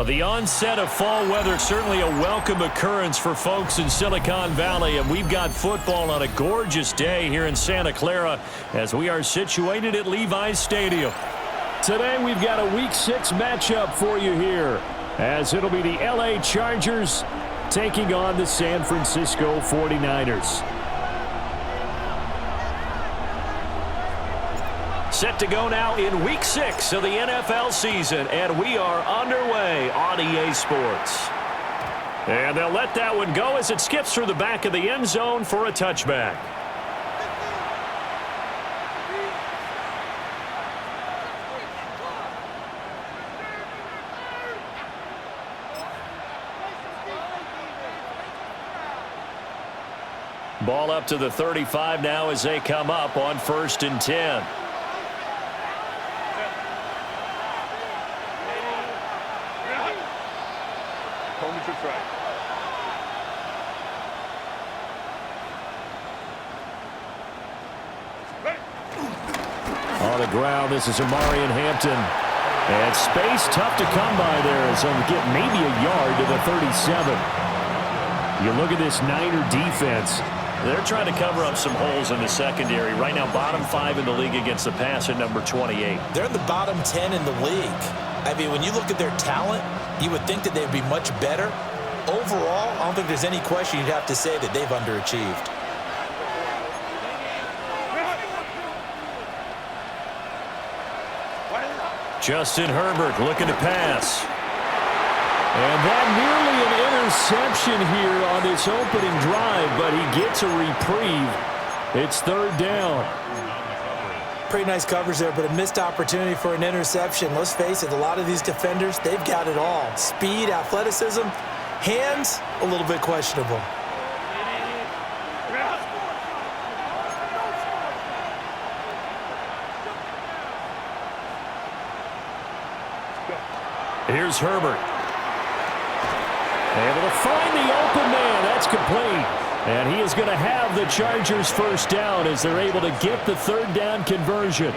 Well, the onset of fall weather, certainly a welcome occurrence for folks in Silicon Valley, and we've got football on a gorgeous day here in Santa Clara as we are situated at Levi's Stadium. Today we've got a Week 6 matchup for you here, as it'll be the LA Chargers taking on the San Francisco 49ers. Set to go now in Week 6 of the NFL season, and we are underway on EA Sports. And they'll let that one go as it skips through the back of the end zone for a touchback. Ball up to the 35 now as they come up on 1st and 10. On the ground, this is Amarian Hampton. And space tough to come by there as he'll get maybe a yard to the 37. You look at this Niner defense. They're trying to cover up some holes in the secondary. Right now, bottom 5 in the league against the pass at number 28. They're in the bottom 10 in the league. I mean, when you look at their talent, you would think that they'd be much better. Overall, I don't think there's any question you'd have to say that they've underachieved. Justin Herbert looking to pass. And that nearly an interception here on this opening drive, but he gets a reprieve. It's 3rd down. Pretty nice coverage there, but a missed opportunity for an interception. Let's face it, a lot of these defenders, they've got it all. Speed, athleticism, hands, a little bit questionable. Here's Herbert. Able to find the open man. That's complete. And he is going to have the Chargers first down as they're able to get the 3rd down conversion.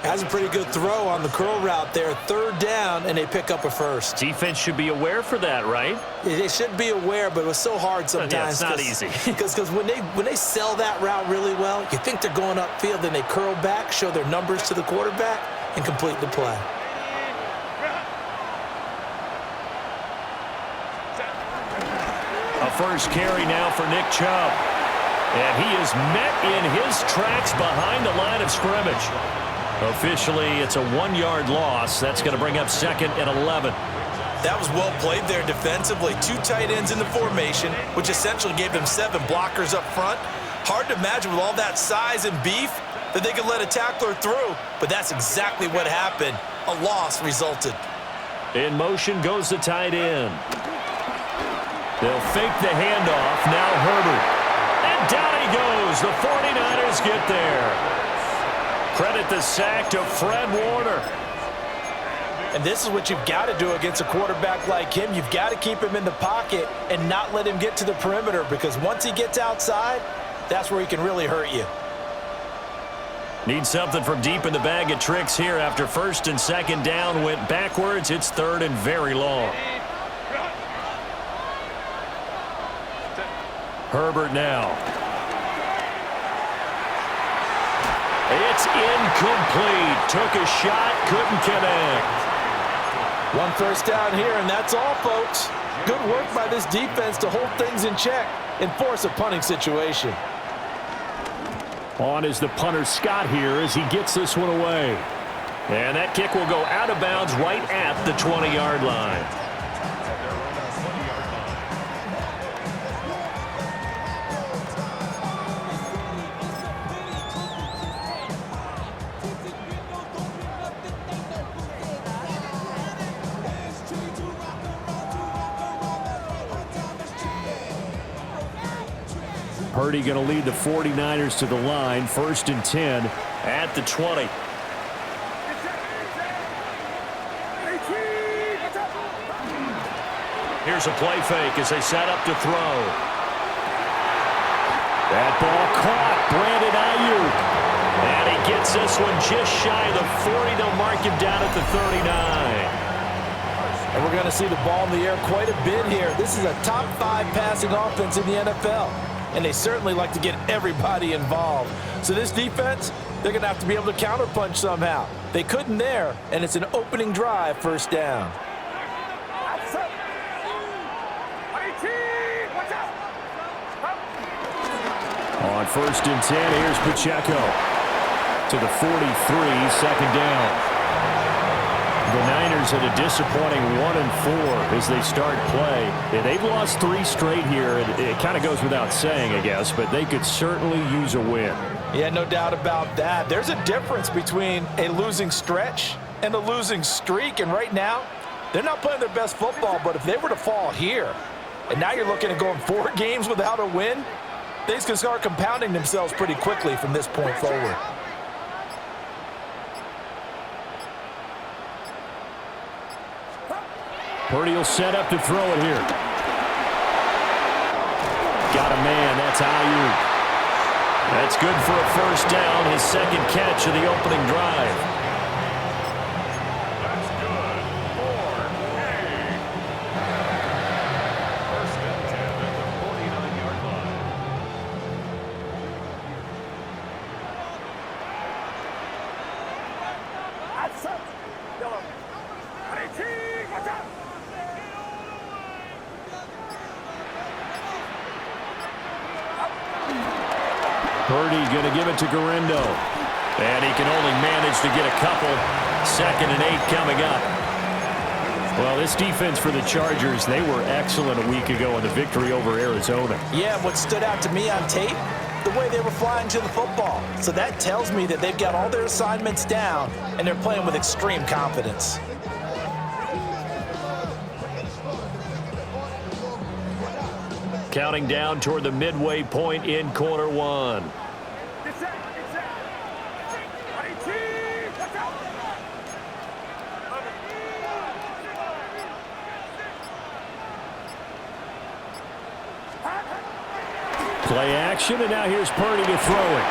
Has a pretty good throw on the curl route there. 3rd down, and they pick up a first. Defense should be aware for that, right? They should be aware, but it was so hard sometimes. Yeah, it's not easy. Because when they sell that route really well, you think they're going upfield, then they curl back, show their numbers to the quarterback, and complete the play. A first carry now for Nick Chubb. And he is met in his tracks behind the line of scrimmage. Officially, it's a 1-yard loss. That's going to bring up 2nd and 11. That was well played there defensively. 2 tight ends in the formation, which essentially gave them 7 blockers up front. Hard to imagine with all that size and beef that they could let a tackler through, but that's exactly what happened. A loss resulted. In motion goes the tight end. They'll fake the handoff. Now Herbert. And down he goes. The 49ers get there. Credit the sack to Fred Warner. And this is what you've got to do against a quarterback like him. You've got to keep him in the pocket and not let him get to the perimeter, because once he gets outside, that's where he can really hurt you. Need something from deep in the bag of tricks here after 1st and 2nd down went backwards. It's 3rd and very long. Herbert now. It's incomplete. Took a shot, couldn't connect. 1 first down here, and that's all, folks. Good work by this defense to hold things in check and force a punting situation. On is the punter Scott here as he gets this one away. And that kick will go out of bounds right at the 20-yard line. Purdy going to lead the 49ers to the line. 1st and 10 at the 20. Here's a play fake as they set up to throw. That ball caught. Brandon Ayuk. And he gets this one just shy of the 40. They'll mark him down at the 39. And we're going to see the ball in the air quite a bit here. This is a top 5 passing offense in the NFL. And they certainly like to get everybody involved. So this defense, they're going to have to be able to counterpunch somehow. They couldn't there, and it's an opening drive, first down. On 1st and 10, here's Pacheco to the 43, second down. The Niners at a disappointing 1-4 as they start play. Yeah, they've lost 3 straight here. It kind of goes without saying, I guess, but they could certainly use a win. Yeah, no doubt about that. There's a difference between a losing stretch and a losing streak, and right now, they're not playing their best football, but if they were to fall here, and now you're looking at going 4 games without a win, things can start compounding themselves pretty quickly from this point forward. Purdy will set up to throw it here. Got a man. That's Ayuk. That's good for a first down, his second catch of the opening drive. Purdy going to give it to Garindo. And he can only manage to get a couple. 2nd and 8 coming up. Well, this defense for the Chargers, they were excellent a week ago in the victory over Arizona. Yeah, what stood out to me on tape, the way they were flying to the football. So that tells me that they've got all their assignments down, and they're playing with extreme confidence. Counting down toward the midway point in quarter 1. Play action, and now here's Purdy to throw it.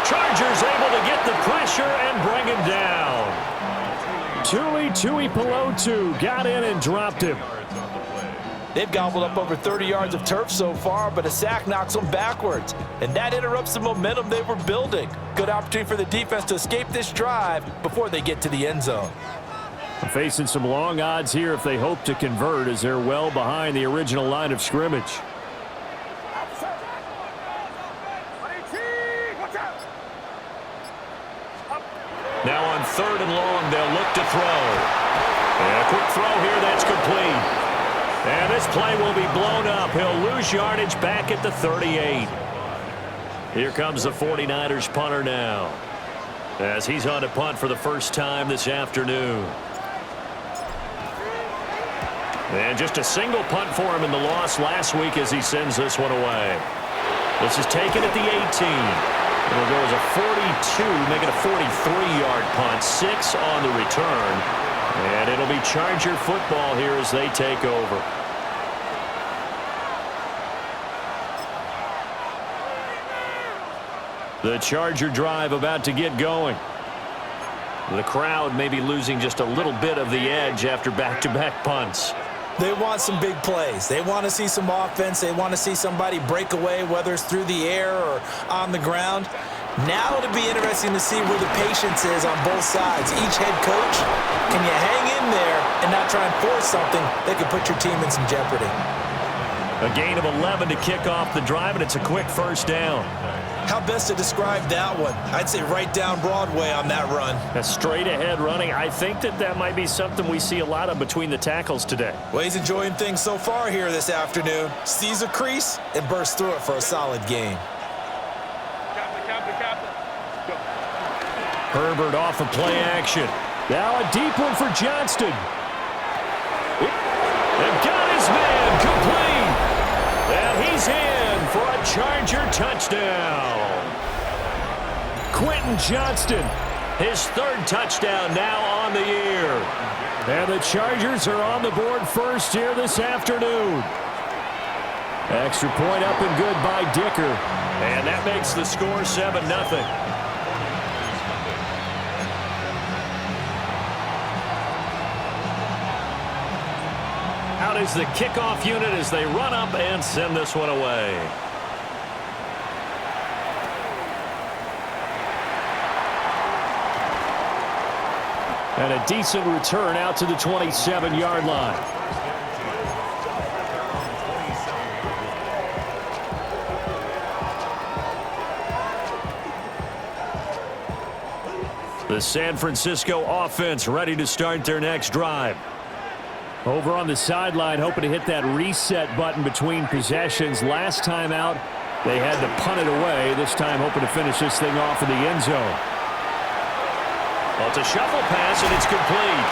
Chargers able to get the pressure and bring him down. Tui Pelotu got in and dropped him. They've gobbled up over 30 yards of turf so far, but a sack knocks them backwards. And that interrupts the momentum they were building. Good opportunity for the defense to escape this drive before they get to the end zone. Facing some long odds here if they hope to convert, as they're well behind the original line of scrimmage. Now on 3rd and long, they'll look to throw. And a quick throw here, that's complete. And this play will be blown up. He'll lose yardage back at the 38. Here comes the 49ers punter now, as he's on to punt for the first time this afternoon. And just a single punt for him in the loss last week as he sends this one away. This is taken at the 18. It'll go as a 42, make it a 43-yard punt, 6 on the return. And it'll be Charger football here as they take over. The Charger drive about to get going. The crowd may be losing just a little bit of the edge after back-to-back punts. They want some big plays. They want to see some offense. They want to see somebody break away, whether it's through the air or on the ground. Now it'll be interesting to see where the patience is on both sides. Each head coach, can you hang in there and not try and force something that could put your team in some jeopardy? A gain of 11 to kick off the drive, and it's a quick first down. How best to describe that one? I'd say right down Broadway on that run. A straight-ahead running. I think that might be something we see a lot of between the tackles today. Well, he's enjoying things so far here this afternoon. Sees a crease and bursts through it for a solid gain. Herbert off of play action. Now a deep one for Johnston. They've got his man complete. And he's in for a Charger touchdown. Quentin Johnston, his 3rd touchdown now on the year. And the Chargers are on the board first here this afternoon. Extra point up and good by Dicker. And that makes the score 7-0. out is the kickoff unit as they run up and send this one away. And a decent return out to the 27-yard line. The San Francisco offense ready to start their next drive. Over on the sideline, hoping to hit that reset button between possessions. Last time out, they had to punt it away. This time, hoping to finish this thing off in the end zone. Well, it's a shuffle pass, and it's complete.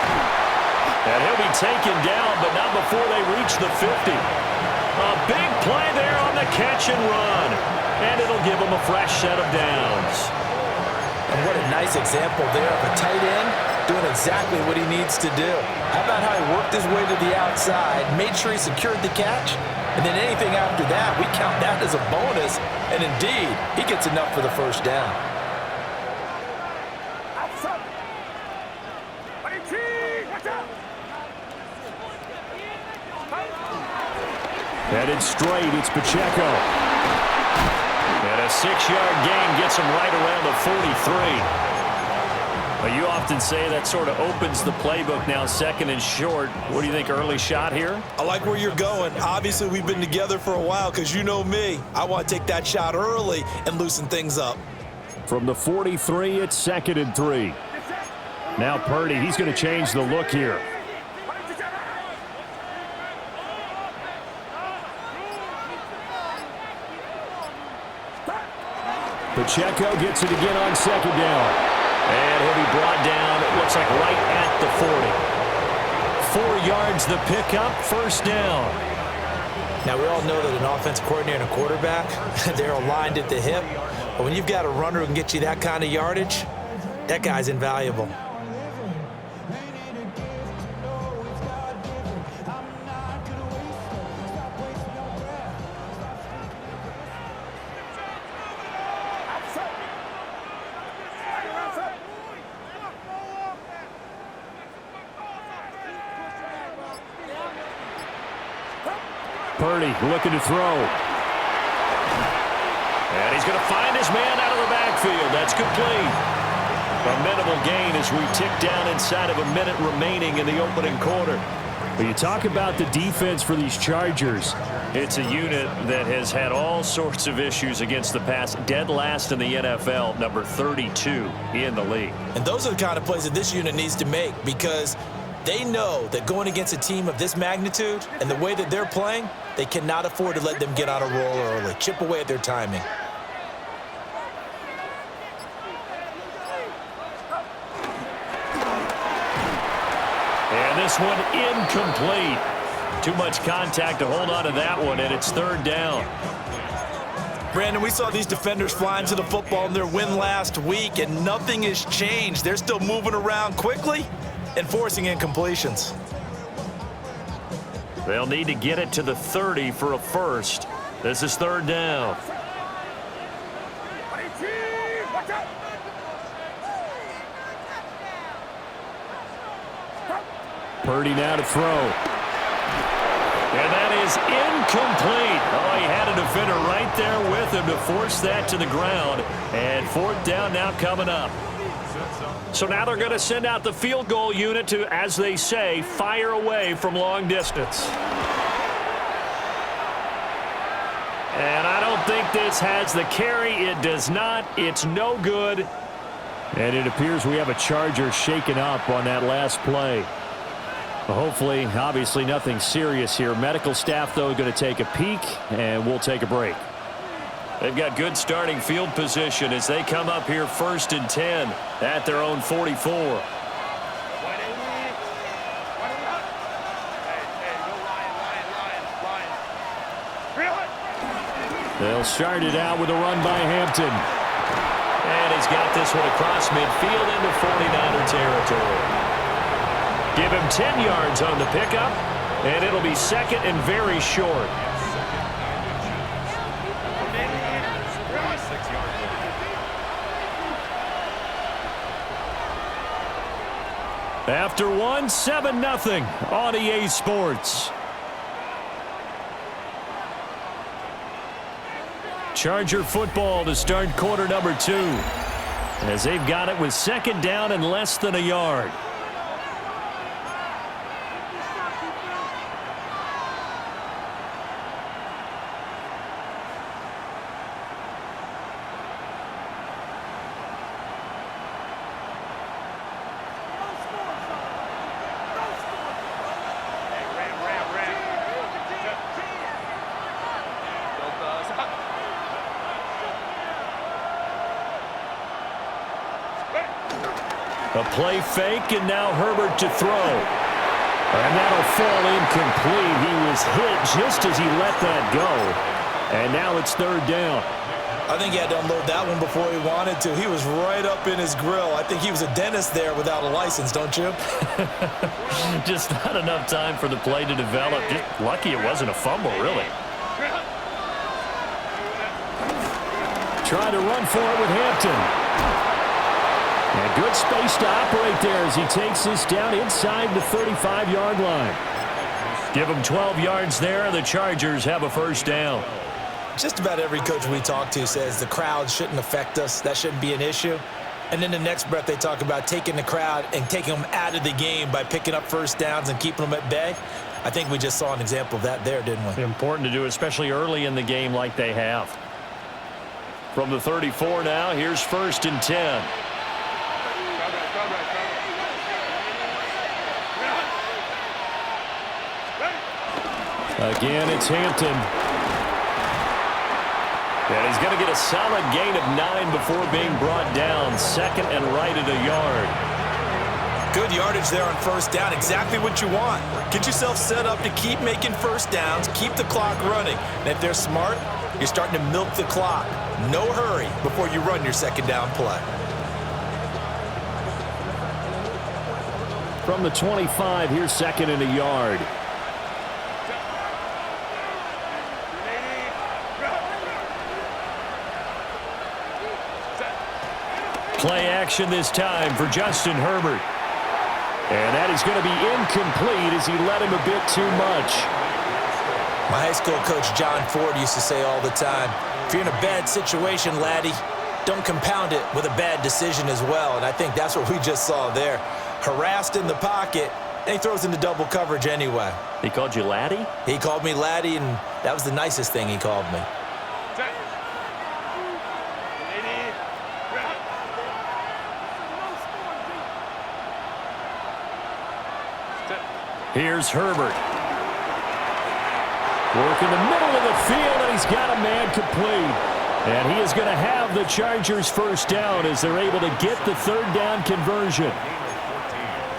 And he'll be taken down, but not before they reach the 50. A big play there on the catch and run. And it'll give them a fresh set of downs. And what a nice example there of a tight end doing exactly what he needs to do. How about how he worked his way to the outside, made sure he secured the catch, and then anything after that, we count that as a bonus. And indeed, he gets enough for the first down. Headed straight, it's Pacheco. And a 6-yard gain gets him right around the 43. Well, you often say that sort of opens the playbook now, second and short. What do you think, early shot here? I like where you're going. Obviously, we've been together for a while because you know me. I want to take that shot early and loosen things up. From the 43, it's 2nd and 3. Now Purdy, he's going to change the look here. Pacheco gets it again on 2nd down. And he'll be brought down, it looks like right at the 40. 4 yards the pickup, first down. Now, we all know that an offense coordinator and a quarterback, they're aligned at the hip. But when you've got a runner who can get you that kind of yardage, that guy's invaluable. Purdy looking to throw. And he's going to find his man out of the backfield. That's complete. A minimal gain as we tick down inside of a minute remaining in the opening quarter. When you talk about the defense for these Chargers, it's a unit that has had all sorts of issues against the pass. Dead last in the NFL, number 32 in the league. And those are the kind of plays that this unit needs to make because they know that going against a team of this magnitude and the way that they're playing, they cannot afford to let them get on a roll early. Chip away at their timing. And this one incomplete. Too much contact to hold on to that one, and it's 3rd down. Brandon, we saw these defenders flying to the football in their win last week, and nothing has changed. They're still moving around quickly and forcing incompletions. They'll need to get it to the 30 for a first. This is 3rd down. Purdy now to throw. And that is incomplete. Oh, he had a defender right there with him to force that to the ground. And 4th down now coming up. So now they're going to send out the field goal unit to, as they say, fire away from long distance. And I don't think this has the carry. It does not. It's no good. And it appears we have a Charger shaken up on that last play. Hopefully, obviously, nothing serious here. Medical staff, though, going to take a peek, and we'll take a break. They've got good starting field position as they come up here 1st and 10 at their own 44. They'll start it out with a run by Hampton. And he's got this one across midfield into 49er territory. Give him 10 yards on the pickup, and it'll be 2nd and very short. After one, 7-0 on EA Sports. Charger football to start quarter number 2. As they've got it with second down and less than a yard. A play fake, and now Herbert to throw. And that'll fall incomplete. He was hit just as he let that go. And now it's third down. I think he had to unload that one before he wanted to. He was right up in his grill. I think he was a dentist there without a license, don't you? Just not enough time for the play to develop. Just lucky it wasn't a fumble, really. Try to run for it with Hampton. And good space to operate there as he takes this down inside the 35-yard line. Give him 12 yards there. The Chargers have a first down. Just about every coach we talk to says the crowd shouldn't affect us. That shouldn't be an issue. And then the next breath they talk about taking the crowd and taking them out of the game by picking up first downs and keeping them at bay. I think we just saw an example of that there, didn't we? Important to do, especially early in the game like they have. From the 34 now, here's 1st and 10. Again, it's Hampton. And he's going to get a solid gain of 9 before being brought down. Second and right at a yard. Good yardage there on first down. Exactly what you want. Get yourself set up to keep making first downs, keep the clock running. And if they're smart, you're starting to milk the clock. No hurry before you run your second down play. From the 25, here's second and a yard. Play action this time for Justin Herbert. And that is going to be incomplete as he let him a bit too much. My high school coach John Ford used to say all the time, if you're in a bad situation, laddie, don't compound it with a bad decision as well. And I think that's what we just saw there. Harassed in the pocket, and he throws into double coverage anyway. He called you laddie? He called me laddie, and that was the nicest thing he called me. Here's Herbert. Working the middle of the field, and he's got a man complete. And he is going to have the Chargers first down as they're able to get the third down conversion.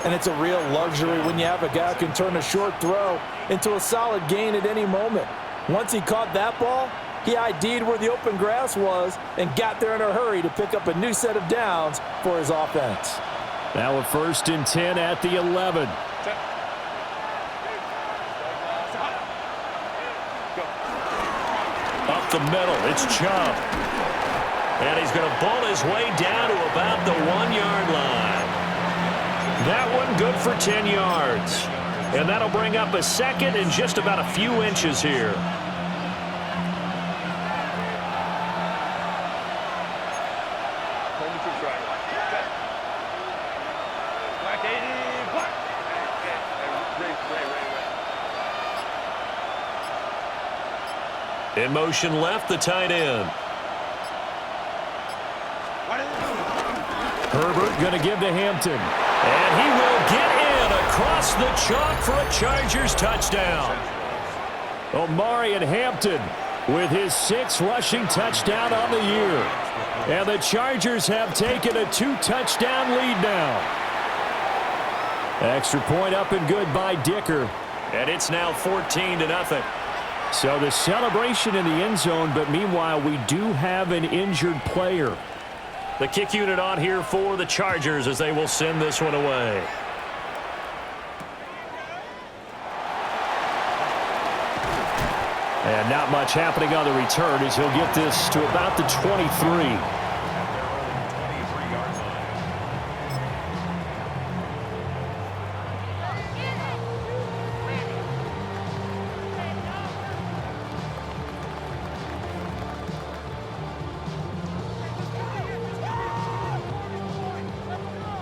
And it's a real luxury when you have a guy who can turn a short throw into a solid gain at any moment. Once he caught that ball, he ID'd where the open grass was and got there in a hurry to pick up a new set of downs for his offense. Now a 1st and 10 at the 11. Up the middle, it's Chubb. And he's going to bull his way down to about the 1-yard line. That one good for 10 yards. And that'll bring up a second and just about a few inches here. In motion left, the tight end. Herbert going to give to Hampton. And he will get in across the chalk for a Chargers touchdown. Omarion Hampton with his 6th rushing touchdown on the year. And the Chargers have taken a 2-touchdown lead now. Extra point up and good by Dicker. And it's now 14-0. So the celebration in the end zone, but meanwhile we do have an injured player. The kick unit on here for the Chargers as they will send this one away. And not much happening on the return as he'll get this to about the 23.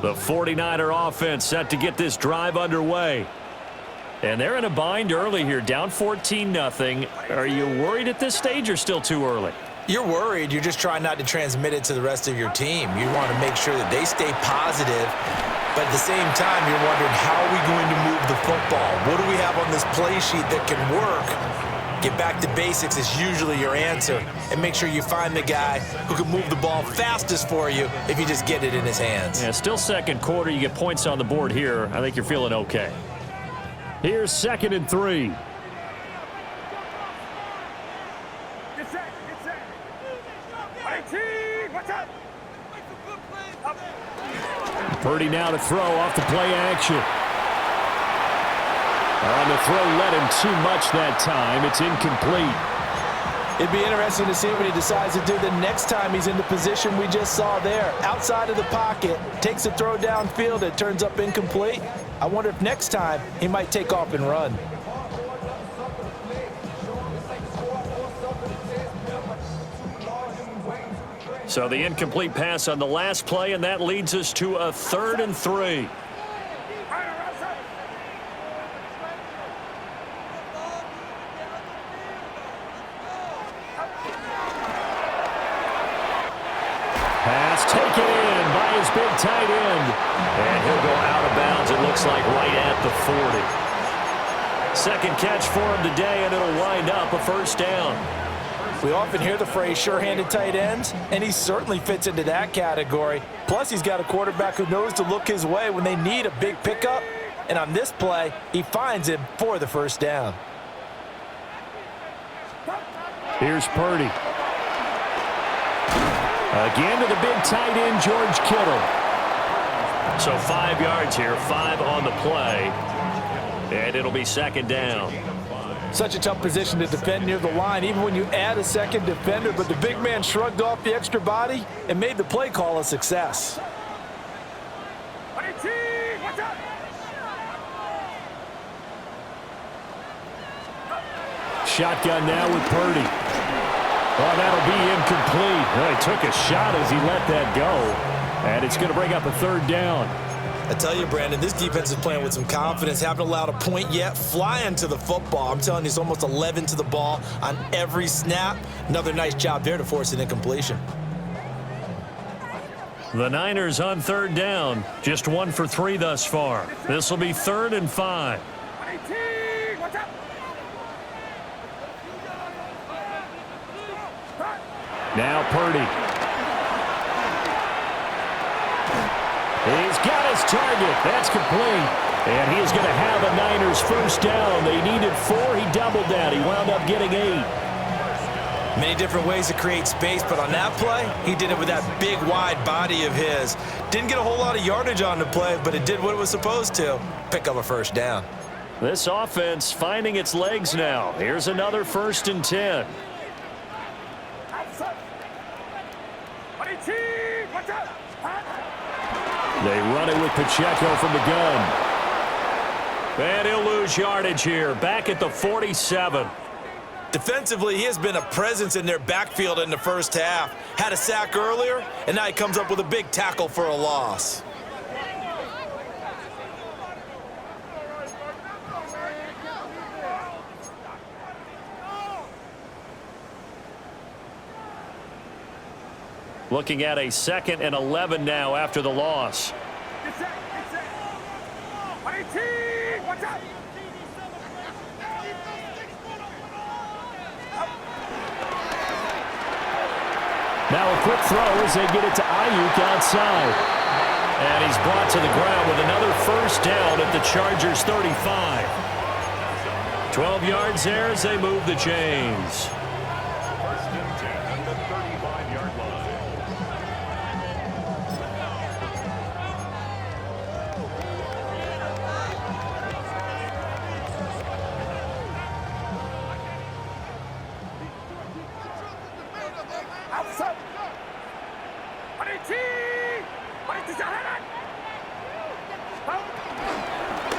The 49er offense set to get this drive underway. And they're in a bind early here, down 14-0. Are you worried at this stage or still too early? You're worried. You're just trying not to transmit it to the rest of your team. You want to make sure that they stay positive, but at the same time, you're wondering, how are we going to move the football? What do we have on this play sheet that can work? Get back to basics is usually your answer, and make sure you find the guy who can move the ball fastest for you if you just get it in his hands. Yeah, still second quarter. You get points on the board here. I think you're feeling okay. Here's 2nd and 3. Purdy now to throw off the play action. On the throw, led him too much that time. It's incomplete. It'd be interesting to see what he decides to do the next time he's in the position we just saw there. Outside of the pocket, takes a throw downfield, it turns up incomplete. I wonder if next time he might take off and run. So the incomplete pass on the last play, and that leads us to a 3rd and 3. Pass taken in by his big tight end. And he'll go out of bounds, it looks like, right at the 40. Second catch for him today, and it'll wind up a first down. We often hear the phrase sure-handed tight ends, and he certainly fits into that category. Plus, he's got a quarterback who knows to look his way when they need a big pickup. And on this play, he finds him for the first down. Here's Purdy. Again to the big tight end, George Kittle. So 5 yards here, 5 on the play. And it'll be 2nd down. Such a tough position to defend near the line, even when you add a second defender, but the big man shrugged off the extra body and made the play call a success. Shotgun now with Purdy. Oh, that'll be incomplete. Well, he took a shot as he let that go. And it's going to bring up a 3rd down. I tell you, Brandon, this defense is playing with some confidence. Haven't allowed a point yet. Flying to the football. I'm telling you, it's almost 11 to the ball on every snap. Another nice job there to force an incompletion. The Niners on 3rd down. Just 1 for 3 thus far. This will be 3rd and 5. Now Purdy. He's got his target. That's complete. And he is going to have a Niners first down. They needed 4. He doubled that. He wound up getting 8. Many different ways to create space, but on that play, he did it with that big, wide body of his. Didn't get a whole lot of yardage on the play, but it did what it was supposed to. Pick up a first down. This offense finding its legs now. Here's another 1st and 10. They run it with Pacheco from the gun. And he'll lose yardage here. Back at the 47. Defensively, he has been a presence in their backfield in the first half. Had a sack earlier, and now he comes up with a big tackle for a loss. Looking at a 2nd and 11 now after the loss. Now a quick throw as they get it to Ayuk outside. And he's brought to the ground with another first down at the Chargers 35. 12 yards there as they move the chains.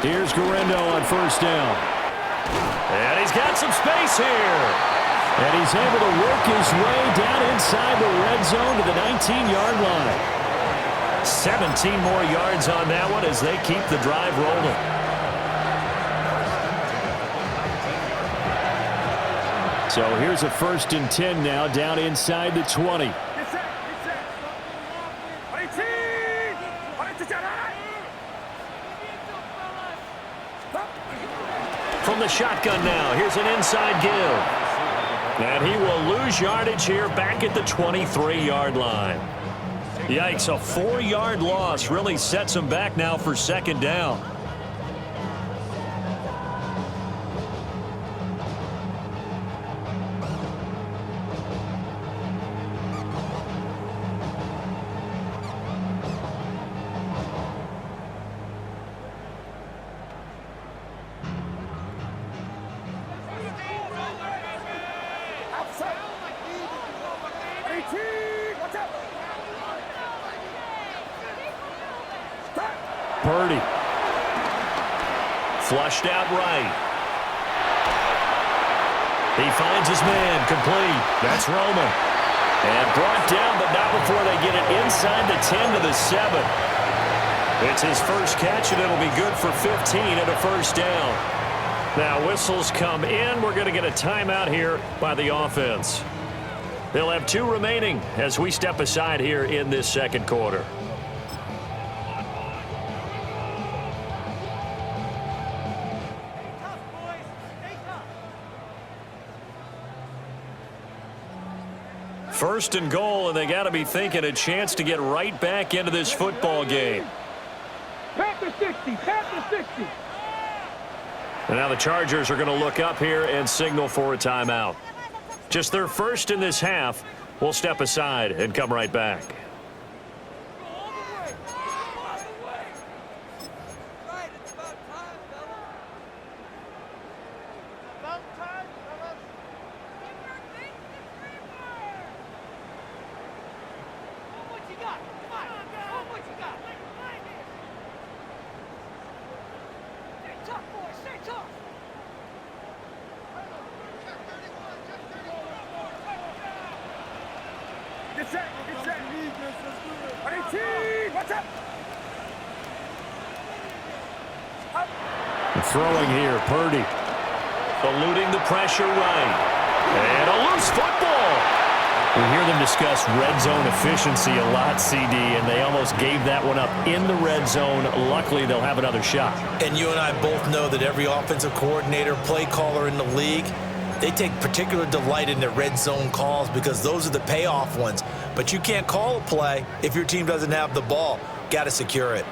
Here's Guerrero on first down. And he's got some space here. And he's able to work his way down inside the red zone to the 19-yard line. 17 more yards on that one as they keep the drive rolling. So here's a 1st and 10 now, down inside the 20. From the shotgun now, here's an inside give. And he will lose yardage here back at the 23-yard line. Yikes, a 4-yard loss really sets him back now for 2nd down. Purdy. Flushed out right. He finds his man, complete. That's Roman. And brought down, but not before they get it inside the 10 to the 7. It's his first catch, and it'll be good for 15 and a 1st down. Now whistles come in. We're going to get a timeout here by the offense. They'll have 2 remaining as we step aside here in this 2nd quarter. First and goal, and they got to be thinking a chance to get right back into this football game. Panther 60, Panther 60. And now the Chargers are going to look up here and signal for a timeout. Just their first in this half. We'll step aside and come right back. Throwing here, Purdy. Eluding the pressure right. And a loose football. We hear them discuss red zone efficiency a lot, CD, and they almost gave that one up in the red zone. Luckily, they'll have another shot. And you and I both know that every offensive coordinator, play caller in the league, they take particular delight in their red zone calls because those are the payoff ones. But you can't call a play if your team doesn't have the ball. Got to secure it.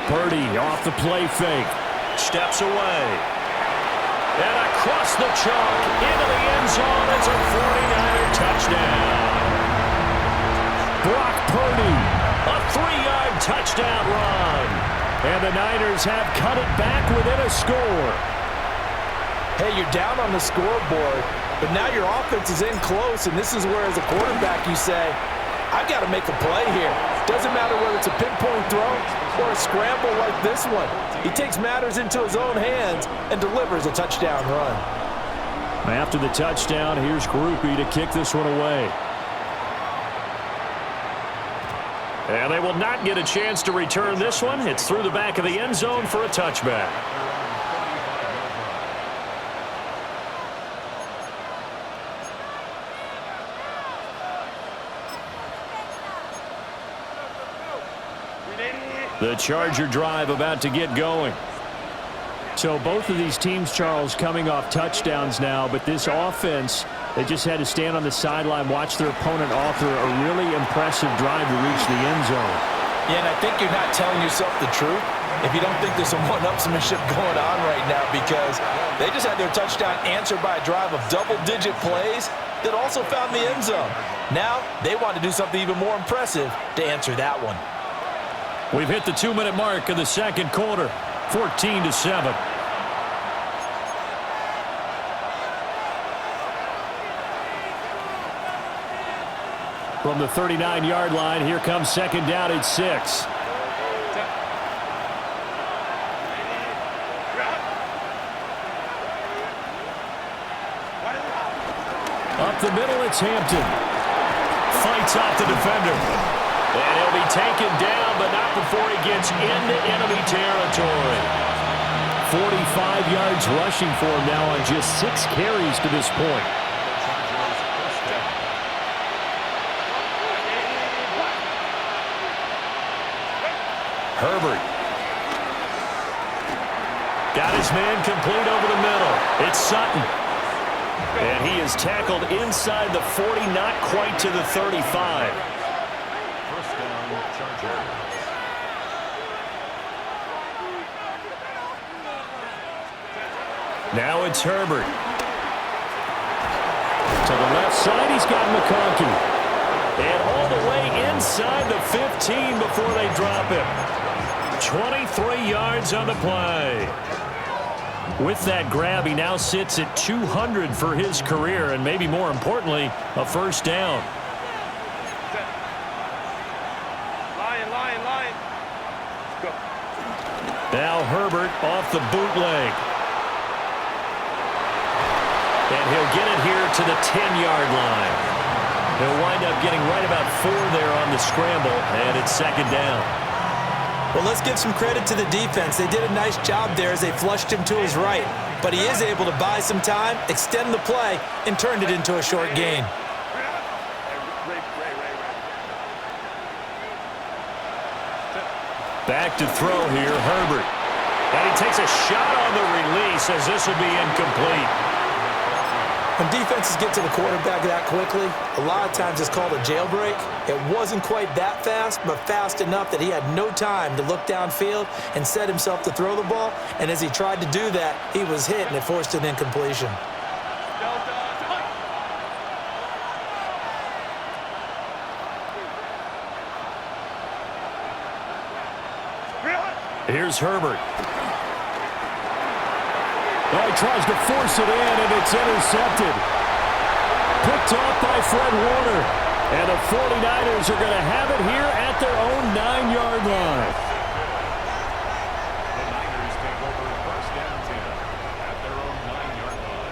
Purdy off the play fake. Steps away. And across the chalk into the end zone. It's a 49er touchdown. Brock Purdy, a 3-yard touchdown run. And the Niners have cut it back within a score. Hey, you're down on the scoreboard, but now your offense is in close, and this is where, as a quarterback, you say, I've got to make a play here. Doesn't matter whether it's a pinpoint throw or a scramble like this one. He takes matters into his own hands and delivers a touchdown run. After the touchdown, here's Groupie to kick this one away. And they will not get a chance to return this one. It's through the back of the end zone for a touchback. The Charger drive about to get going. So both of these teams, Charles, coming off touchdowns now, but this offense, they just had to stand on the sideline, watch their opponent author a really impressive drive to reach the end zone. Yeah, and I think you're not telling yourself the truth if you don't think there's some one-upsmanship going on right now, because they just had their touchdown answered by a drive of double-digit plays that also found the end zone. Now they want to do something even more impressive to answer that one. We've hit the 2-minute mark of the 2nd quarter, 14-7. From the 39-yard line, here comes 2nd down at 6. Up the middle, it's Hampton. Fights off the defender. And he'll be taken down, but not before he gets into enemy territory. 45 yards rushing for him now on just 6 carries to this point. Herbert. Got his man complete over the middle. It's Sutton. And he is tackled inside the 40, not quite to the 35. First down, Chargers. Now it's Herbert. To the left side, he's got McConkey. And all the way inside the 15 before they drop him. 23 yards on the play. With that grab, he now sits at 200 for his career, and maybe more importantly, a first down. Lion. Go. Now Herbert off the bootleg. And he'll get it here to the 10-yard line. He'll wind up getting right about 4 there on the scramble, and it's second down. Well, let's give some credit to the defense. They did a nice job there as they flushed him to his right. But he is able to buy some time, extend the play, and turned it into a short gain. Back to throw here, Herbert. And he takes a shot on the release as this will be incomplete. When defenses get to the quarterback that quickly, a lot of times it's called a jailbreak. It wasn't quite that fast, but fast enough that he had no time to look downfield and set himself to throw the ball. And as he tried to do that, he was hit, and it forced an incompletion. Here's Herbert. Oh, he tries to force it in, and it's intercepted. Picked off by Fred Warner. And the 49ers are going to have it here at their own 9-yard line. The Niners take over first down 10 at their own 9-yard line.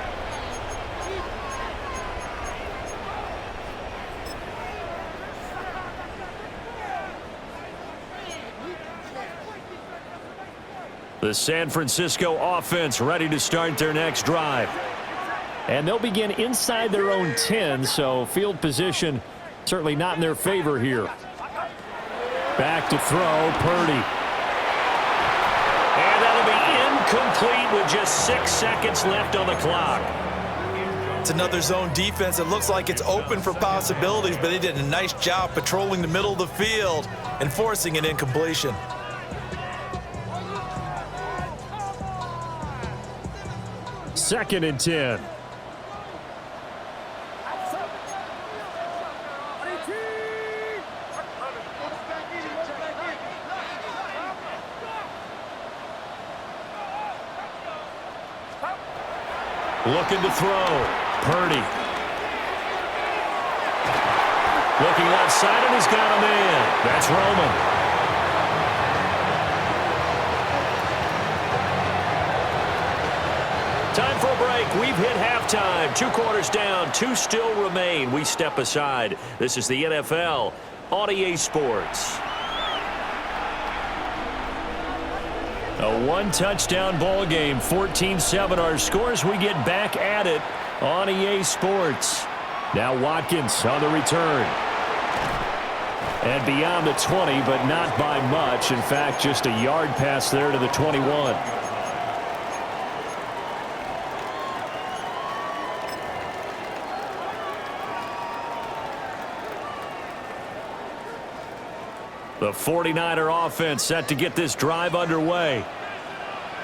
The San Francisco offense ready to start their next drive. And they'll begin inside their own 10, so field position certainly not in their favor here. Back to throw, Purdy. And that'll be incomplete with just 6 seconds left on the clock. It's another zone defense. It looks like it's open for possibilities, but they did a nice job patrolling the middle of the field and forcing an incompletion. Second and 10. Looking to throw. Purdy. Looking left side, and he's got a man. That's Roman. Time for a break. We've hit halftime. 2 quarters down. 2 still remain. We step aside. This is the NFL on EA Sports. A 1-touchdown ball game. 14-7 our scores. We get back at it on EA Sports. Now Watkins on the return. And beyond the 20, but not by much. In fact, just a yard pass there to the 21. The 49er offense set to get this drive underway.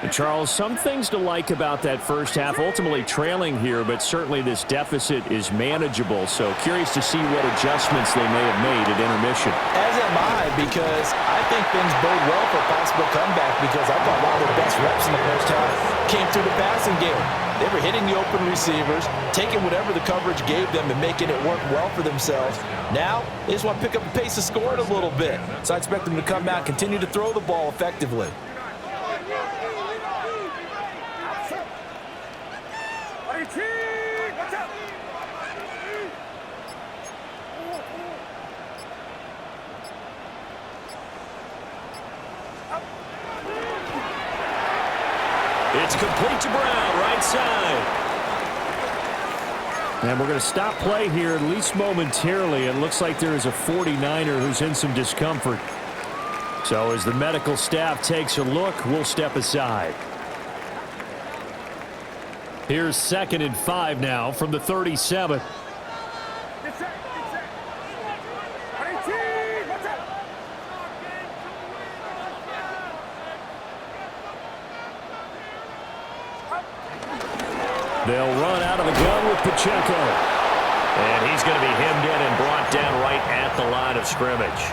And Charles, some things to like about that first half. Ultimately trailing here, but certainly this deficit is manageable. So curious to see what adjustments they may have made at intermission. As am I, because I think things bode well for a possible comeback, because I thought a lot of their best reps in the first half came through the passing game. They were hitting the open receivers, taking whatever the coverage gave them and making it work well for themselves. Now, they just want to pick up the pace of scoring a little bit. So I expect them to come out and continue to throw the ball effectively. It's complete to Brown, right side. And we're going to stop play here, at least momentarily. It looks like there is a 49er who's in some discomfort. So as the medical staff takes a look, we'll step aside. Here's 2nd and 5 now from the 37. They'll run out of the gun with Pacheco. And he's going to be hemmed in and brought down right at the line of scrimmage.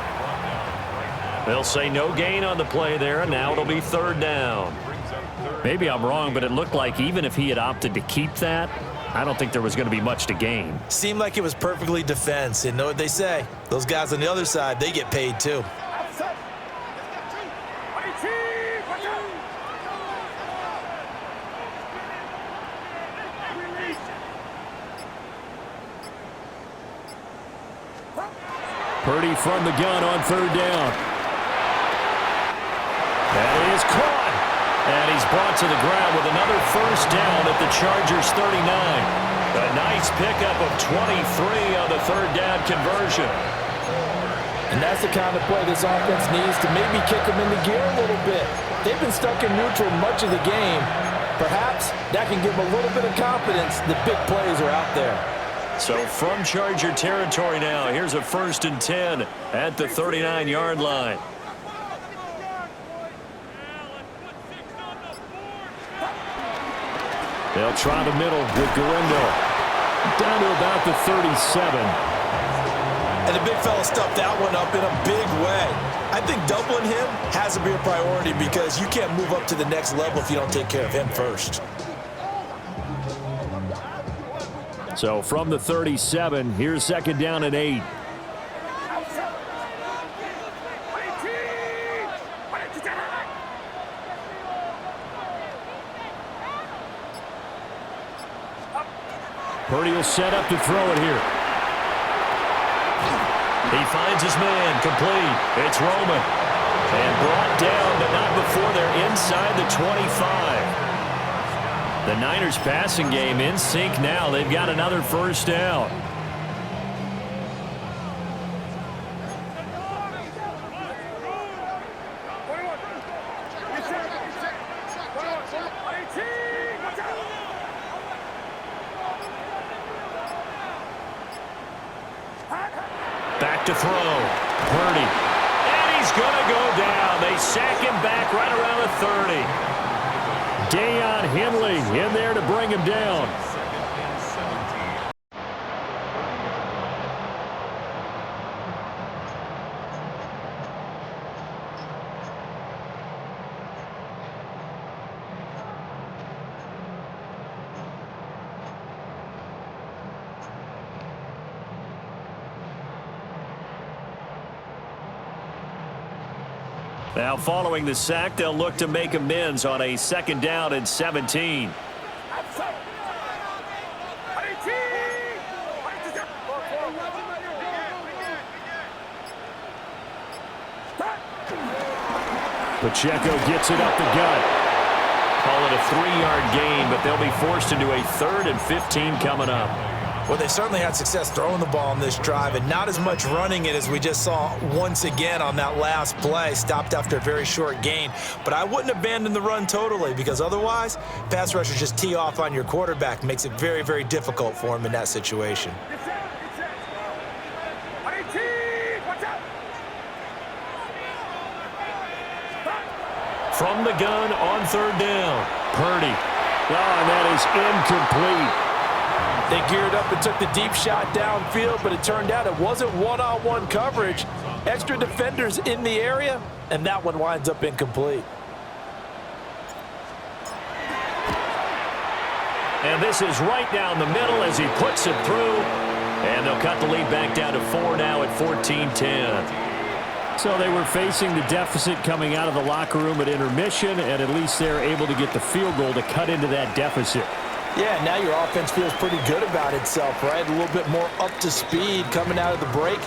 They'll say no gain on the play there, and now it'll be 3rd down. Maybe I'm wrong, but it looked like even if he had opted to keep that, I don't think there was going to be much to gain. Seemed like it was perfectly defense. And know what they say? Those guys on the other side, they get paid too. Purdy from the gun on 3rd down. That is caught. And he's brought to the ground with another 1st down at the Chargers' 39. A nice pickup of 23 on the 3rd down conversion. And that's the kind of play this offense needs to maybe kick them into gear a little bit. They've been stuck in neutral much of the game. Perhaps that can give them a little bit of confidence that big plays are out there. So from Charger territory now, here's a 1st and 10 at the 39-yard line. They'll try the middle with Garindo. Down to about the 37. And the big fella stuffed that one up in a big way. I think doubling him has to be a priority because you can't move up to the next level if you don't take care of him first. So from the 37, here's 2nd down and 8. Purdy will set up to throw it here. He finds his man, complete. It's Roman. And brought down, but not before they're inside the 25. The Niners passing game in sync now. They've got another 1st down. Back to throw. Purdy. And he's going to go down. They sack him back right around the 30. Deion Henley in there to bring him down. Now following the sack, they'll look to make amends on a 2nd down and 17. Pacheco gets it up the gut. Call it a 3-yard gain, but they'll be forced into a 3rd and 15 coming up. Well, they certainly had success throwing the ball on this drive and not as much running it as we just saw once again on that last play. Stopped after a very short gain. But I wouldn't abandon the run totally because otherwise, pass rushers just tee off on your quarterback. Makes it very, very difficult for him in that situation. From the gun on 3rd down, Purdy. Oh, and that is incomplete. They geared up and took the deep shot downfield, but it turned out it wasn't one-on-one coverage. Extra defenders in the area, and that one winds up incomplete. And this is right down the middle as he puts it through. And they'll cut the lead back down to 4 now at 14-10. So they were facing the deficit coming out of the locker room at intermission, and at least they're able to get the field goal to cut into that deficit. Yeah, now your offense feels pretty good about itself, right? A little bit more up to speed coming out of the break.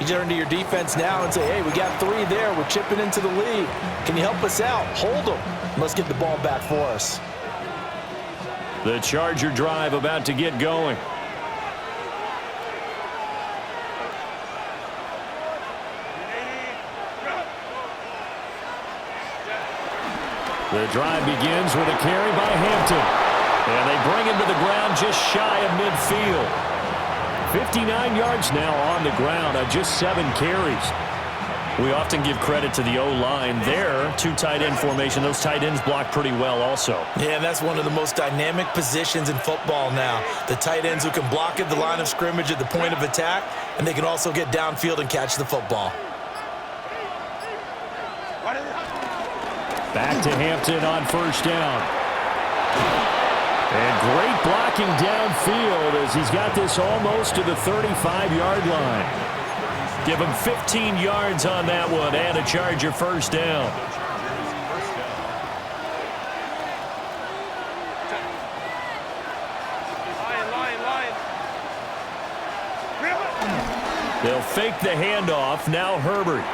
You turn to your defense now and say, hey, we got 3 there. We're chipping into the lead. Can you help us out? Hold them. Let's get the ball back for us. The Charger drive about to get going. The drive begins with a carry by Hampton. And they bring him to the ground just shy of midfield. 59 yards now on the ground on just 7 carries. We often give credit to the O-line there. 2 tight end formation. Those tight ends block pretty well also. Yeah, and that's one of the most dynamic positions in football now. The tight ends who can block at the line of scrimmage at the point of attack, and they can also get downfield and catch the football. Back to Hampton on first down. And great blocking downfield as he's got this almost to the 35-yard line. Give him 15 yards on that one and a Charger first down. They'll fake the handoff. Now Herbert.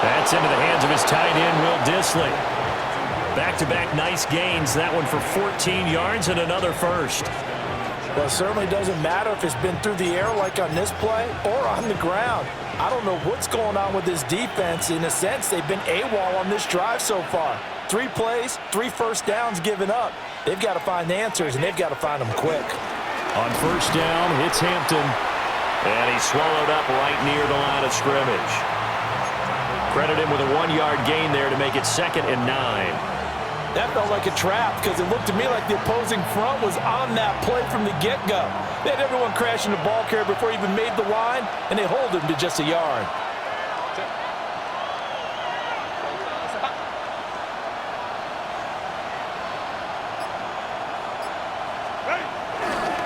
That's into the hands of his tight end, Will Dissly. Back-to-back nice gains. That one for 14 yards and another first. Well, it certainly doesn't matter if it's been through the air like on this play or on the ground. I don't know what's going on with this defense. In a sense, they've been AWOL on this drive so far. 3 plays, 3 first downs given up. They've got to find the answers, and they've got to find them quick. On first down, it's Hampton. And he's swallowed up right near the line of scrimmage. Credit him with a 1-yard gain there to make it 2nd and 9. That felt like a trap because it looked to me like the opposing front was on that play from the get-go. They had everyone crashing the ball carrier before he even made the line, and they hold him to just a yard.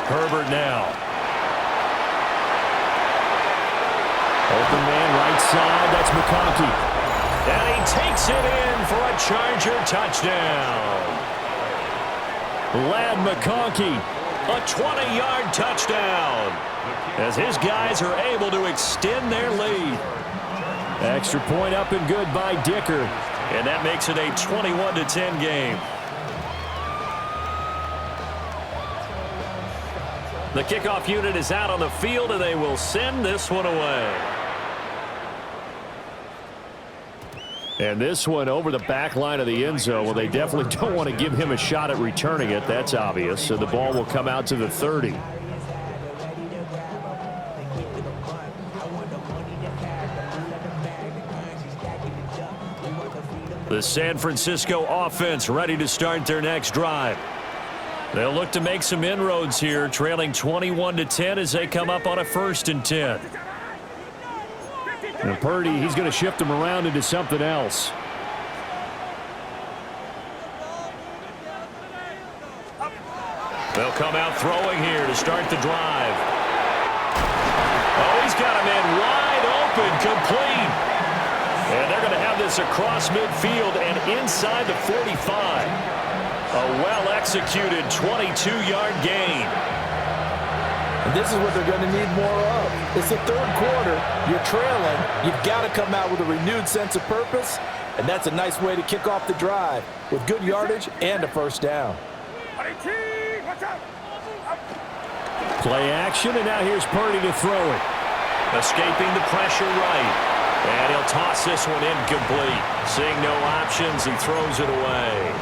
Herbert now. Open man right side. That's McConkey. And he takes it in for a Charger touchdown. Lad McConkey, a 20-yard touchdown. As his guys are able to extend their lead. Extra point up and good by Dicker. And that makes it a 21-10 game. The kickoff unit is out on the field, and they will send this one away. And this one over the back line of the end zone. Well, they definitely don't want to give him a shot at returning it. That's obvious. So the ball will come out to the 30. The San Francisco offense ready to start their next drive. They'll look to make some inroads here, trailing 21-10 as they come up on a 1st and 10. And Purdy, he's going to shift them around into something else. They'll come out throwing here to start the drive. Oh, he's got him in wide open, complete. And they're going to have this across midfield and inside the 45. A well-executed 22-yard gain. And this is what they're going to need more of. It's the 3rd quarter. You're trailing. You've got to come out with a renewed sense of purpose. And that's a nice way to kick off the drive with good yardage and a first down. Play action, and now here's Purdy to throw it. Escaping the pressure right. And he'll toss this one incomplete. Seeing no options, he throws it away.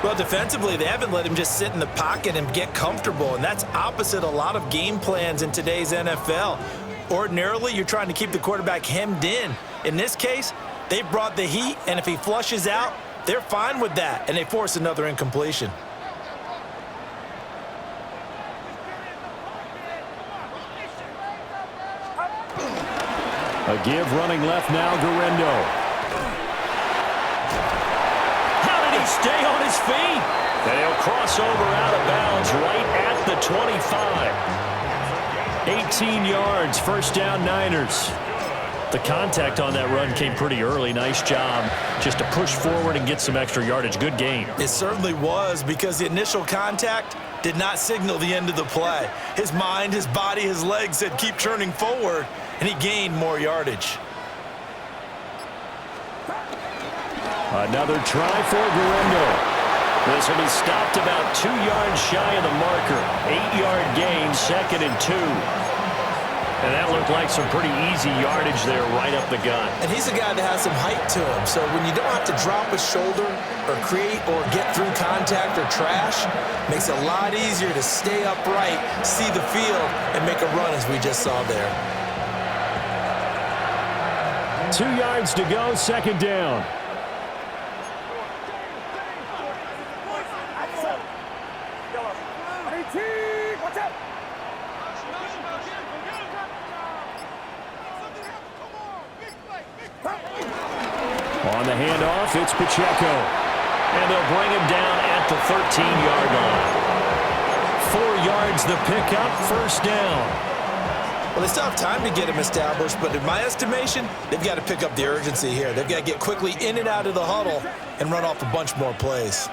Well, defensively, they haven't let him just sit in the pocket and get comfortable, and that's opposite a lot of game plans in today's NFL. Ordinarily, you're trying to keep the quarterback hemmed in. In this case, they brought the heat, and if he flushes out, they're fine with that, and they force another incompletion. A give running left now, Guerrero. Stay on his feet. And he'll cross over out of bounds right at the 25. 18 yards, first down Niners. The contact on that run came pretty early. Nice job just to push forward and get some extra yardage. Good game. It certainly was because the initial contact did not signal the end of the play. His mind, his body, his legs said keep churning forward, and he gained more yardage. Another try for Guerrero. This will be stopped about 2 yards shy of the marker. 8-yard gain, 2nd and 2. And that looked like some pretty easy yardage there right up the gut. And he's a guy that has some height to him, so when you don't have to drop a shoulder or create or get through contact or trash, makes it a lot easier to stay upright, see the field, and make a run as we just saw there. 2 yards to go, 2nd down. On the handoff, it's Pacheco. And they'll bring him down at the 13-yard line. 4 yards the pickup, 1st down. Well, they still have time to get him established, but in my estimation, they've got to pick up the urgency here. They've got to get quickly in and out of the huddle and run off a bunch more plays.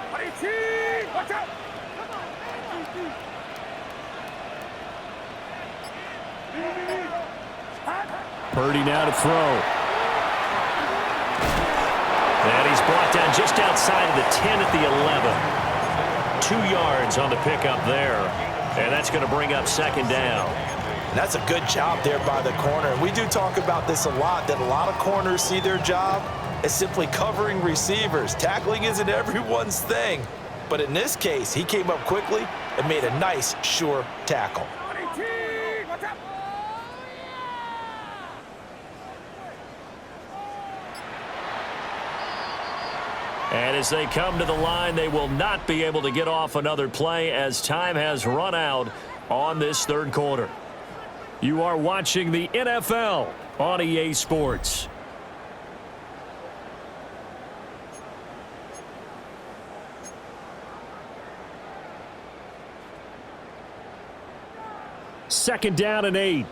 Purdy now to throw. And he's brought down just outside of the 10 at the 11. 2 yards on the pickup there. And that's going to bring up 2nd down. And that's a good job there by the corner. And we do talk about this a lot, that a lot of corners see their job as simply covering receivers. Tackling isn't everyone's thing. But in this case, he came up quickly and made a nice, sure tackle. And as they come to the line, they will not be able to get off another play as time has run out on this 3rd quarter. You are watching the NFL on EA Sports. Second down and 8.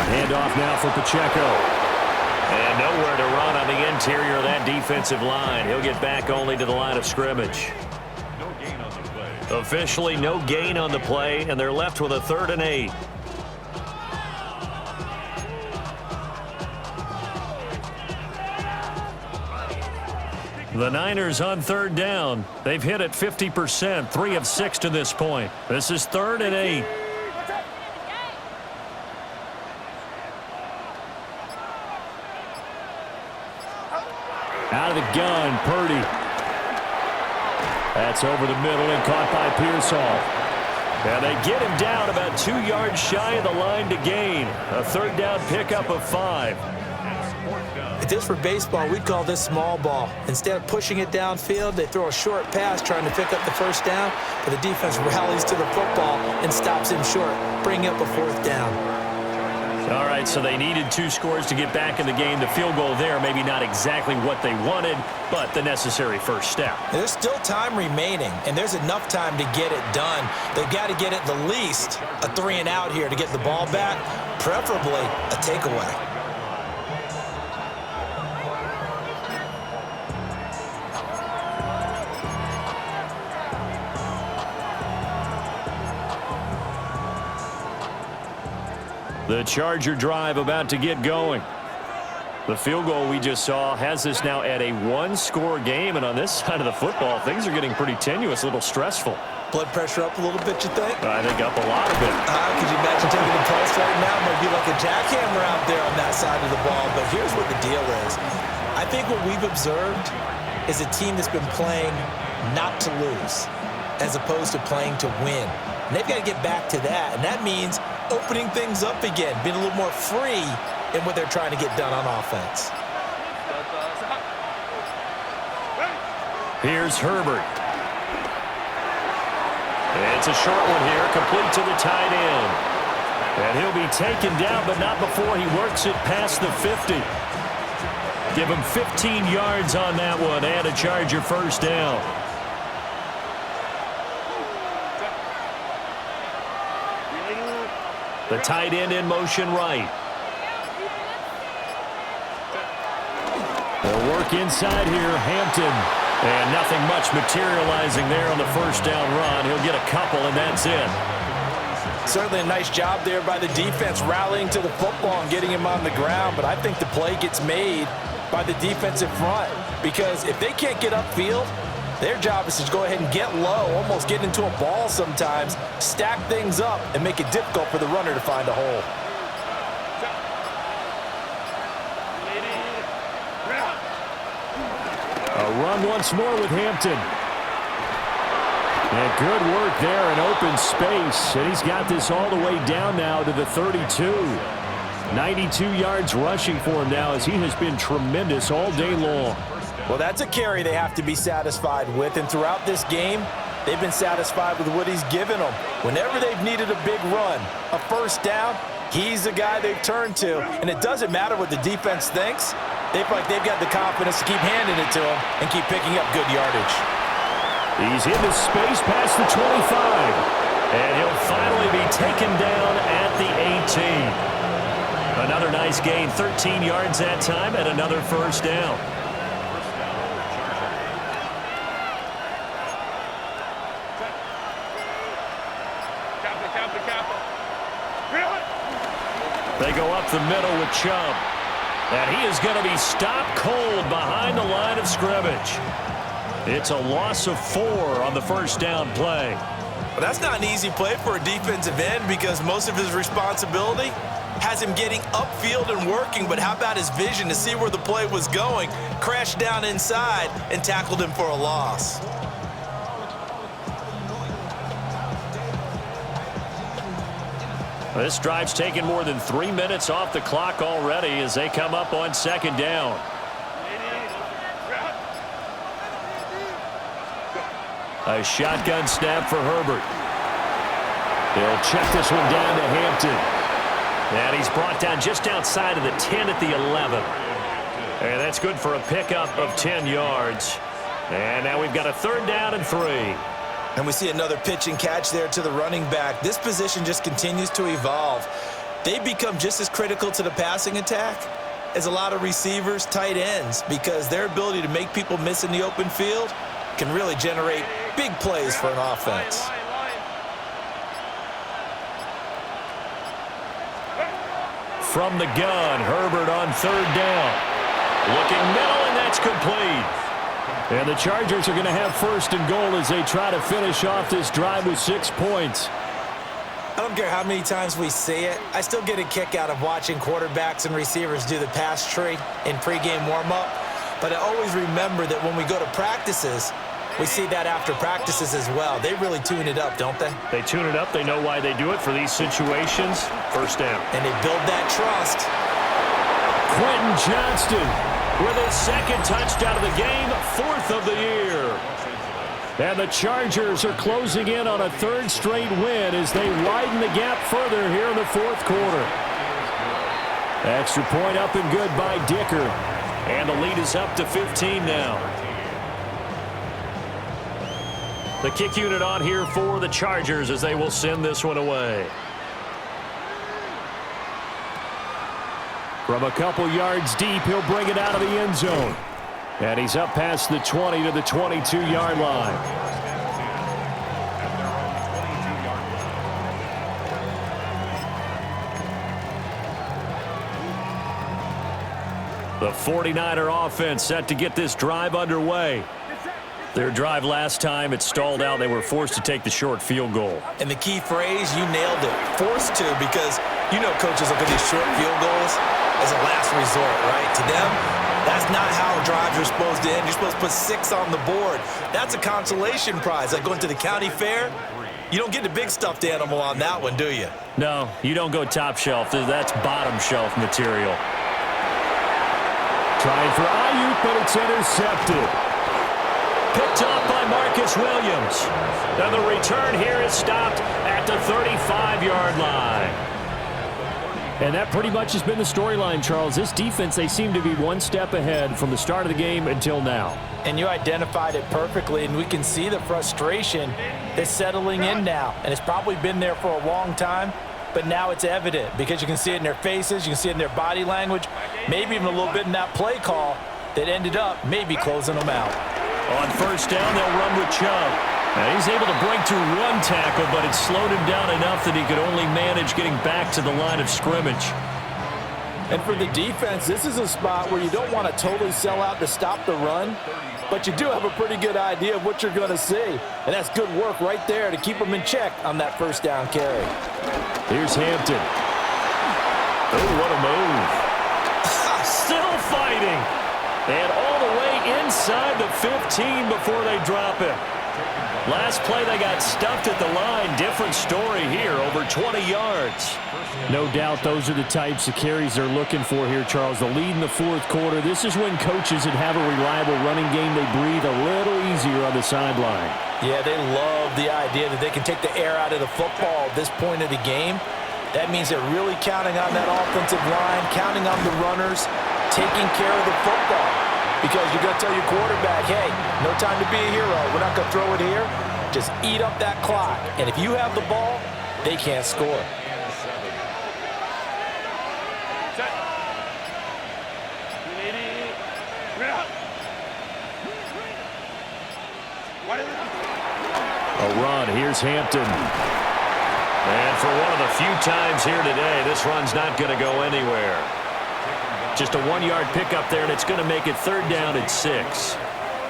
Handoff now for Pacheco. And nowhere to run on the interior of that defensive line. He'll get back only to the line of scrimmage. No gain on the play. Officially no gain on the play, and they're left with a 3rd and 8. The Niners on 3rd down. They've hit it 50%, 3 of 6 to this point. This is 3rd and 8. Out of the gun, Purdy. That's over the middle and caught by Pearsall. And they get him down about 2 yards shy of the line to gain. A 3rd down pickup of 5. If this were baseball, we'd call this small ball. Instead of pushing it downfield, they throw a short pass trying to pick up the 1st down, but the defense rallies to the football and stops him short, bringing up a 4th down. All right, so they needed 2 scores to get back in the game. The field goal there, maybe not exactly what they wanted, but the necessary first step. There's still time remaining, and there's enough time to get it done. They've got to get at the least a 3 and out here to get the ball back, preferably a takeaway. The Charger drive about to get going. The field goal we just saw has us now at a 1-score game, and on this side of the football, things are getting pretty tenuous, a little stressful. Blood pressure up a little bit, you think? I think up a lot of it. Could you imagine taking the pulse right now? It might be like a jackhammer out there on that side of the ball, but here's what the deal is. I think what we've observed is a team that's been playing not to lose as opposed to playing to win. And they've got to get back to that, and that means opening things up again, being a little more free in what they're trying to get done on offense. Here's Herbert. It's a short one here, complete to the tight end. And he'll be taken down, but not before he works it past the 50. Give him 15 yards on that one and a Charger 1st down. The tight end in motion right. They'll work inside here. Hampton And nothing much materializing there on the first down run. He'll get a couple, and that's it. Certainly a nice job there by the defense rallying to the football and getting him on the ground, but I think the play gets made by the defensive front because if they can't get upfield, their job is to go ahead and get low, almost get into a ball sometimes, stack things up, and make it difficult for the runner to find a hole. A run once more with Hampton. And good work there in open space. And he's got this all the way down now to the 32. 92 yards rushing for him now as he has been tremendous all day long. Well, that's a carry they have to be satisfied with. And throughout this game, they've been satisfied with what he's given them. Whenever they've needed a big run, a first down, he's the guy they've turned to. And it doesn't matter what the defense thinks. They feel like they've got the confidence to keep handing it to him and keep picking up good yardage. He's into space past the 25. And he'll finally be taken down at the 18. Another nice gain, 13 yards that time, and another first down. They go up the middle with Chubb. And he is going to be stopped cold behind the line of scrimmage. It's a loss of 4 on the first down play. Well, that's not an easy play for a defensive end because most of his responsibility has him getting upfield and working, but how about his vision to see where the play was going, crashed down inside, and tackled him for a loss. This drive's taken more than 3 minutes off the clock already as they come up on second down. A shotgun snap for Herbert. They'll check this one down to Hampton. And he's brought down just outside of the 10 at the 11. And that's good for a pickup of 10 yards. And now we've got a third down and 3. And we see another pitch and catch there to the running back. This position just continues to evolve. They become just as critical to the passing attack as a lot of receivers, tight ends, because their ability to make people miss in the open field can really generate big plays for an offense. From the gun, Herbert on third down. Looking middle, and that's complete. And the Chargers are going to have first and goal as they try to finish off this drive with 6 points. I don't care how many times we see it. I still get a kick out of watching quarterbacks and receivers do the pass tree in pregame warm-up. But I always remember that when we go to practices, we see that after practices as well. They really tune it up, don't they? They tune it up. They know why they do it for these situations. First down. And they build that trust. Quentin Johnston with his second touchdown of the game, 4th of the year. And the Chargers are closing in on a third straight win as they widen the gap further here in the fourth quarter. Extra point up and good by Dicker. And the lead is up to 15 now. The kick unit on here for the Chargers as they will send this one away. From a couple yards deep, he'll bring it out of the end zone. And he's up past the 20 to the 22-yard line. The 49er offense set to get this drive underway. Their drive last time, it stalled out. They were forced to take the short field goal. And the key phrase, you nailed it, forced to, because you know coaches look at these short field goals as a last resort, right? To them, that's not how drives are supposed to end. You're supposed to put 6 on the board. That's a consolation prize. Like going to the county fair, you don't get the big stuffed animal on that one, do you? No, you don't go top shelf. That's bottom shelf material. Trying for Ayuk, but it's intercepted. Picked up by Marcus Williams. And the return here is stopped at the 35-yard line. And that pretty much has been the storyline, Charles. This defense, they seem to be one step ahead from the start of the game until now. And you identified it perfectly, and we can see the frustration that's settling in now. And it's probably been there for a long time, but now it's evident because you can see it in their faces, you can see it in their body language, maybe even a little bit in that play call that ended up maybe closing them out. On first down, they'll run with Chubb. Now he's able to break through one tackle, but it slowed him down enough that he could only manage getting back to the line of scrimmage. And for the defense, this is a spot where you don't want to totally sell out to stop the run, but you do have a pretty good idea of what you're going to see. And that's good work right there to keep them in check on that first down carry. Here's Hampton. Oh, what a move. Still fighting. And all the way inside the 15 before they drop him. Last play, they got stuffed at the line. Different story here, over 20 yards. No doubt those are the types of carries they're looking for here, Charles. The lead in the fourth quarter. This is when coaches that have a reliable running game, they breathe a little easier on the sideline. Yeah, they love the idea that they can take the air out of the football at this point of the game. That means they're really counting on that offensive line, counting on the runners, taking care of the football. Because you're going to tell your quarterback, hey, no time to be a hero. We're not going to throw it here. Just eat up that clock. And if you have the ball, they can't score. A run. Here's Hampton. And for one of the few times here today, this run's not going to go anywhere. Just a 1-yard pickup there, and it's going to make it third down at 6.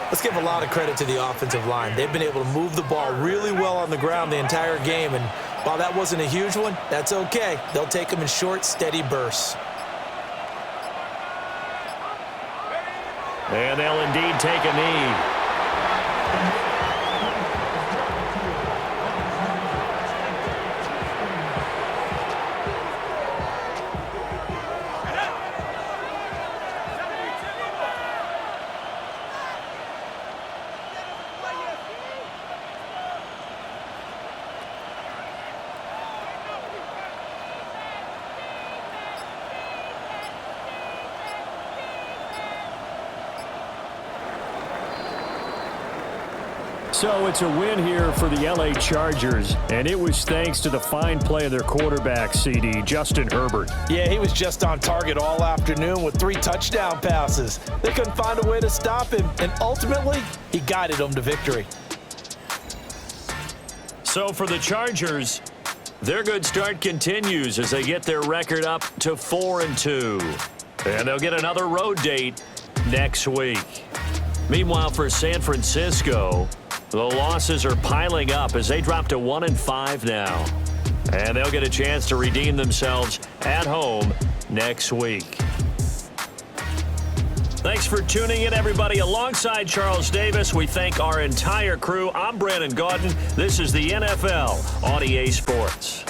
Let's give a lot of credit to the offensive line. They've been able to move the ball really well on the ground the entire game, and while that wasn't a huge one, that's okay. They'll take them in short, steady bursts. And they'll indeed take a knee. So it's a win here for the L.A. Chargers, and it was thanks to the fine play of their quarterback, CD, Justin Herbert. Yeah, he was just on target all afternoon with 3 touchdown passes. They couldn't find a way to stop him, and ultimately, he guided them to victory. So for the Chargers, their good start continues as they get their record up to 4-2. And they'll get another road date next week. Meanwhile, for San Francisco, the losses are piling up as they drop to 1-5 now. And they'll get a chance to redeem themselves at home next week. Thanks for tuning in, everybody. Alongside Charles Davis, we thank our entire crew. I'm Brandon Gaudin. This is the NFL on EA Sports.